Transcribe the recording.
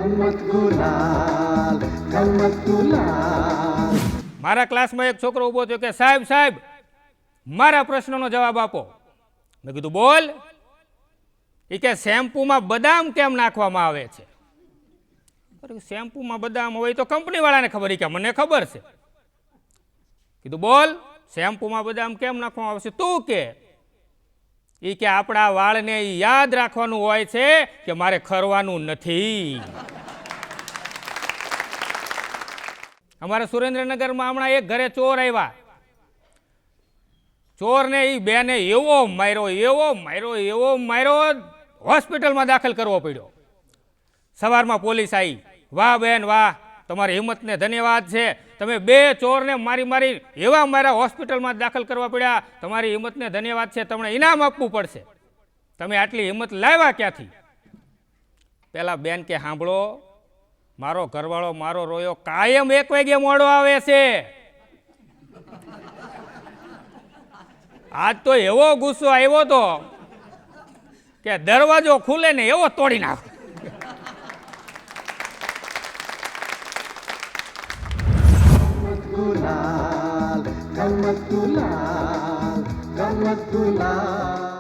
ગમત ગુલાલ, ગમત ગુલાલ. મારા ક્લાસમાં એક છોકરો ઊભો થયો કે સાહેબ સાહેબ મારા પ્રશ્નનો જવાબ આપો. મેં કીધું બોલ. એ કે શેમ્પૂમાં બદામ કેમ નાખવામાં આવે છે? શેમ્પૂમાં બદામ હોય તો કંપની વાળાને ખબર. એ કે મને ખબર છે. કીધું બોલ શેમ્પૂમાં બદામ કેમ નાખવામાં આવે છે તું કે? એ કે આપણા વાળને યાદ રાખવાનું હોય છે કે મારે ખરવાનું નથી. અમારા સુરેન્દ્રનગરમાં હમણાં એક ઘરે ચોર આવ્યા. ચોરને એ બેને એવો માર્યો હોસ્પિટલમાં દાખલ કરવો પડ્યો. સવારમાં પોલીસ આવી. વાહ બેન વાહ, તમારી હિંમતને ધન્યવાદ છે. તમે બે ચોરને મારી એવા મારા હોસ્પિટલમાં દાખલ કરવા પડ્યા. તમારી હિંમતને ધન્યવાદ છે. તમને ઇનામ આપવું પડશે. તમે આટલી હિંમત લાવ્યા ક્યાંથી? પેલા બેન કે સાંભળો, મારો ઘરવાળો મારો રોયો કાયમ 1 વાગે મોડો આવે છે. આજ તો એવો ગુસ્સો આવ્યો તો કે દરવાજો ખુલે ને એવો તોડી નાખો. ગુલાલ, ગમત ગુલાલ, ગમત ગુલાલ.